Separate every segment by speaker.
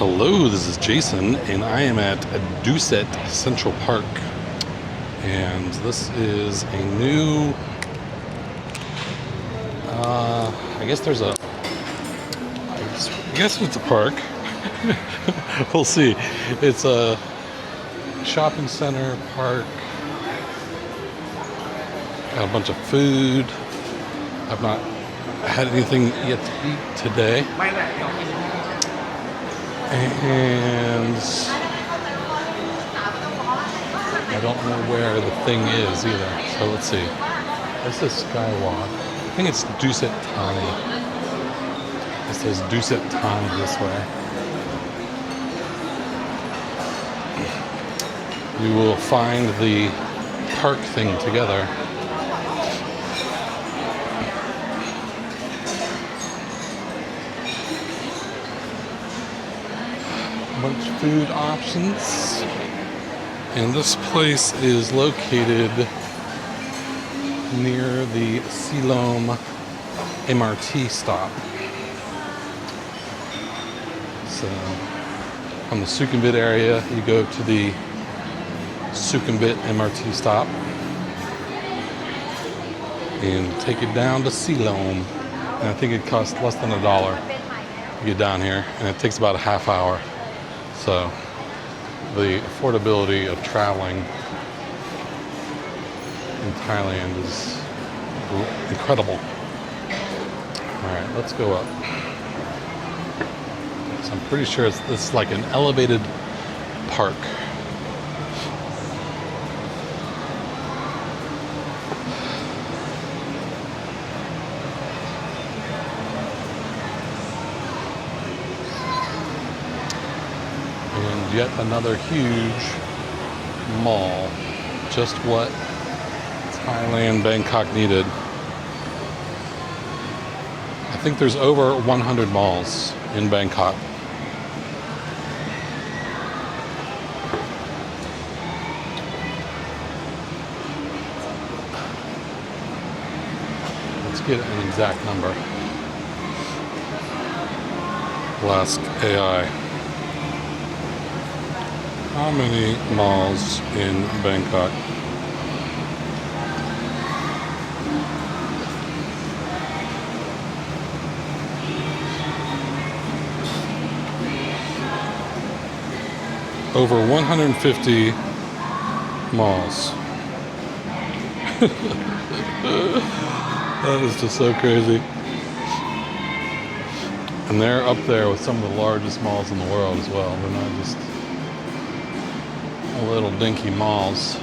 Speaker 1: Hello, this is Jason, and I am at Dusit Central Park. And this is a new, I guess it's a park. We'll see. It's a shopping center park. Got a bunch of food. I've not had anything yet to eat today. And I don't know where the thing is either. So let's see. This is Skywalk. I think it's Dusit Thani. It says Dusit Thani this way. We will find the park thing together. Bunch of food options, and this place is located near the Siloam MRT stop. So from the Sukhumvit area, you go to the Sukhumvit MRT stop and take it down to Siloam, and I think it costs less than $1 to get down here, and it takes about a half hour. So the affordability of traveling in Thailand is incredible. All right, let's go up. So I'm pretty sure this is like an elevated park. Yet another huge mall. Just what Thailand, Bangkok needed. I think there's over 100 malls in Bangkok. Let's get an exact number. We'll ask AI. How many malls in Bangkok? Over 150 malls. That is just so crazy. And they're up there with some of the largest malls in the world as well. They're not just little dinky malls.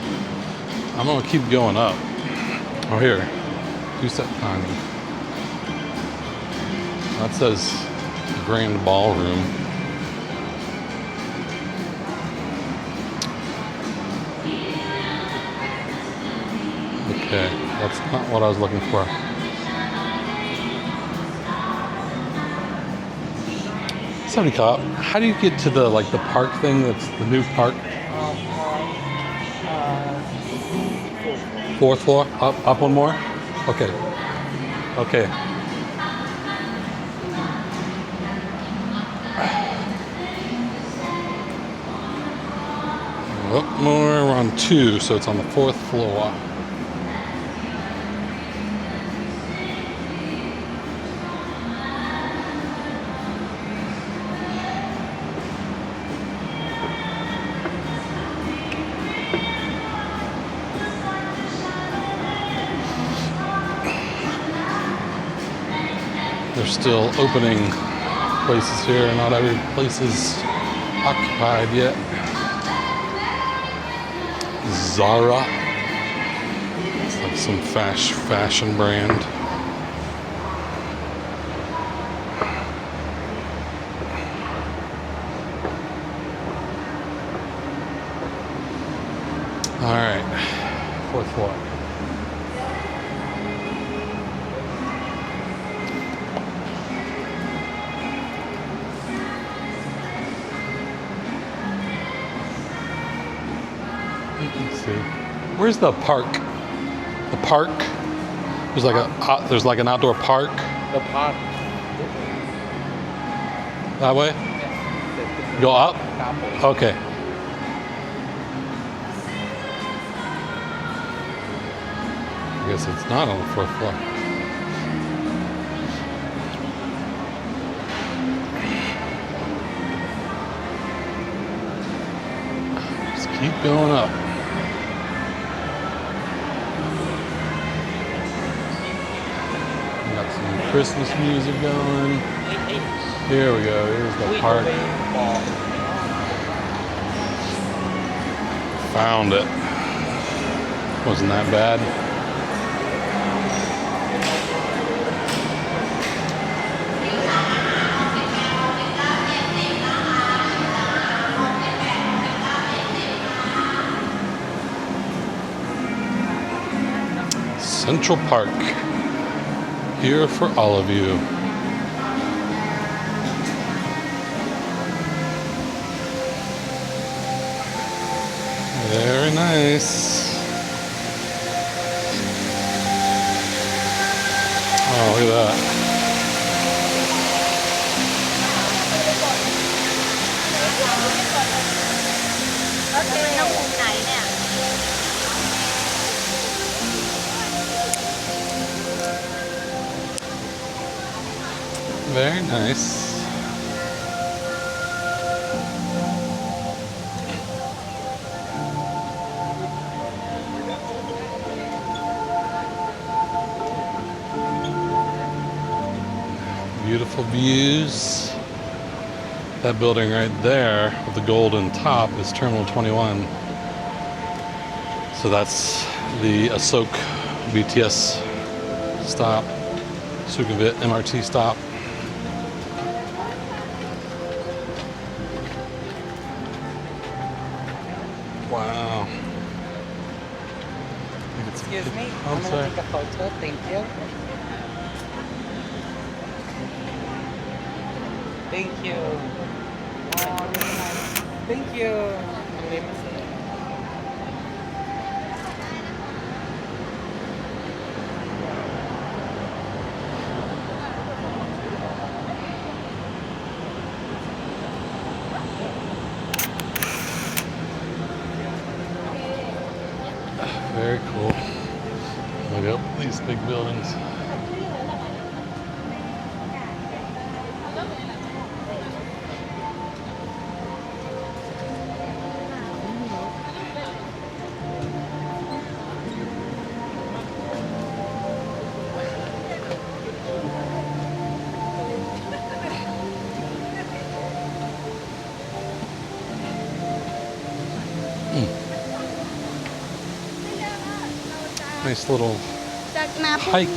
Speaker 1: I'm gonna keep going up. Oh, here, Dusit Thani. That says Grand Ballroom. Okay, that's not what I was looking for. Somebody caught. How do you get to the the park thing? That's the new park. Fourth floor? Up one more? Okay. Okay. Up more, we're on 2, so it's on the 4th floor. They're still opening places here. Not every place is occupied yet. Zara. It's like some fashion brand. All right, 4th floor. Let's see. Where's the park? The park? There's like an outdoor park.
Speaker 2: The park.
Speaker 1: That way? Go up? Okay. I guess it's not on the 4th floor. Just keep going up. Got some Christmas music going. Here we go. Here's the park. Found it. Wasn't that bad. Central Park. Here for all of you. Very nice. Oh, look at that. Very nice. Beautiful views. That building right there with the golden top is Terminal 21. So that's the Asok BTS stop, Sukhumvit MRT stop. Wow.
Speaker 2: Excuse me, I'm gonna take a photo, thank you. Thank you. Wow, really nice. Thank you.
Speaker 1: Very cool. Look up these big buildings. Nice little hike.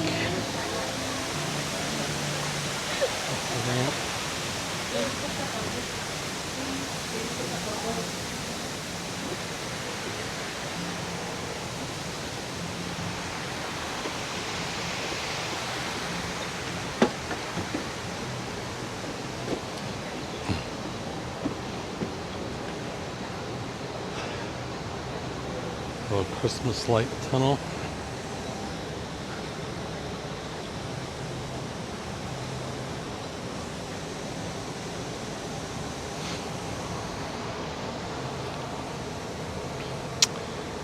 Speaker 1: Little Christmas light tunnel.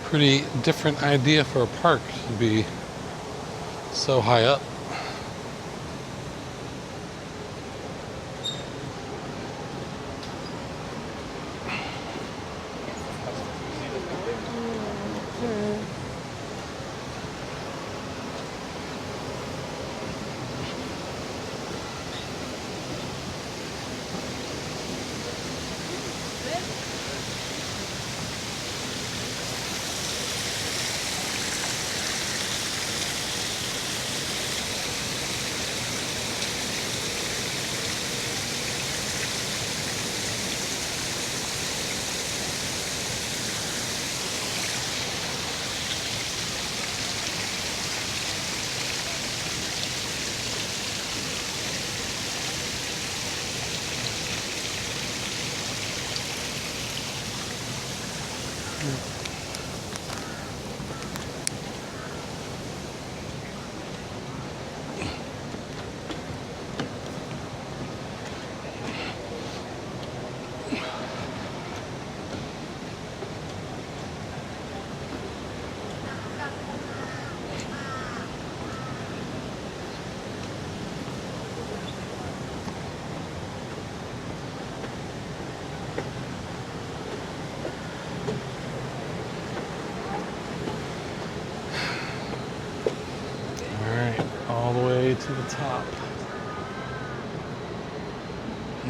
Speaker 1: Pretty different idea for a park to be so high up.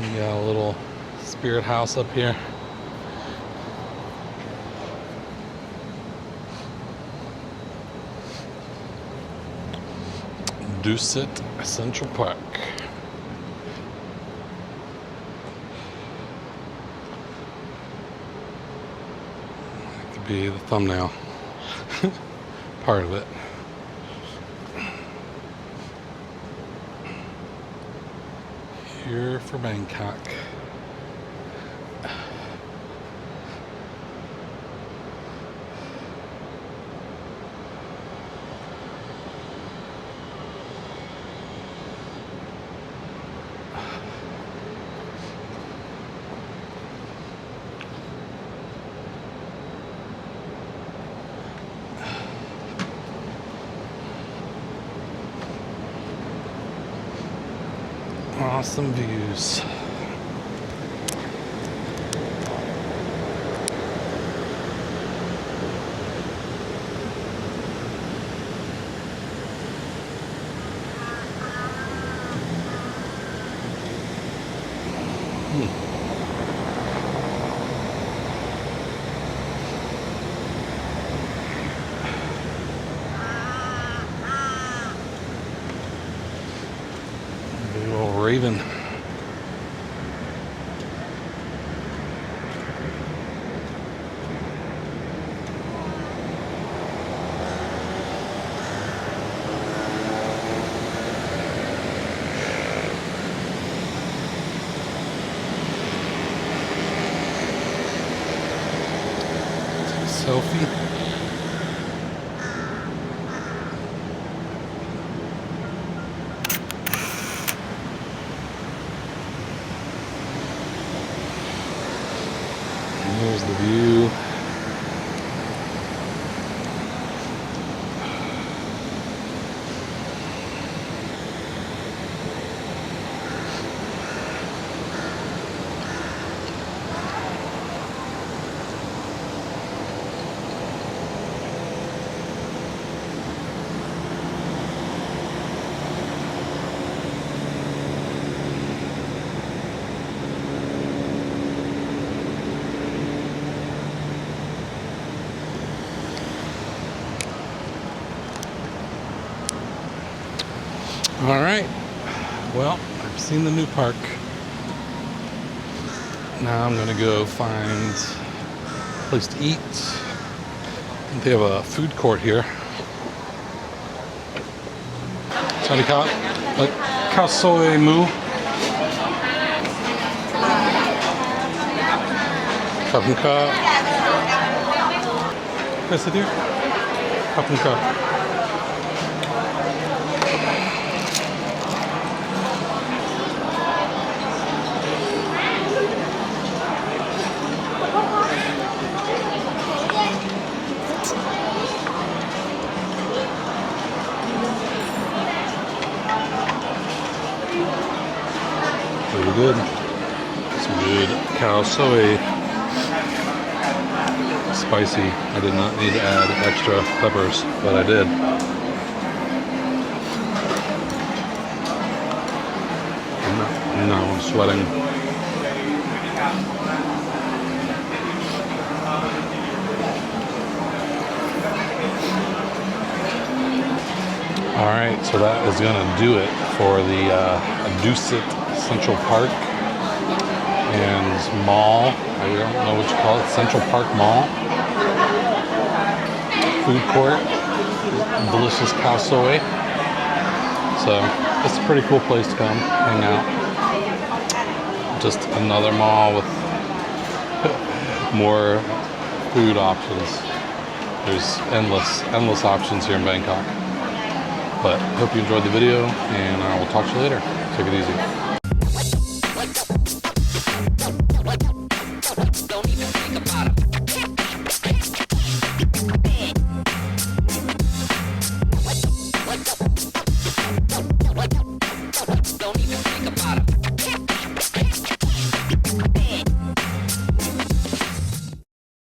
Speaker 1: You got a little spirit house up here. Dusit Central Park. That could be the thumbnail. Part of it. Here for Bangkok. Awesome views. Big old raven. Selfie. And there's the view. All right, well, I've seen the new park. Now I'm gonna go find a place to eat. I think they have a food court here. Sorry, khao soi mu. Kapun ka. Can I sit here? Kapun ka. Pretty good. Some good khao soi. Spicy. I did not need to add extra peppers, but I did. No, I'm sweating. All right, so that is gonna do it for the Dusit Central Park and Mall. I don't know what you call it. Central Park Mall. Food court. Delicious khao soi. So it's a pretty cool place to come hang out. Just another mall with more food options. There's endless options here in Bangkok. But hope you enjoyed the video, and I will talk to you later. Take it easy.
Speaker 3: Don't even think about it.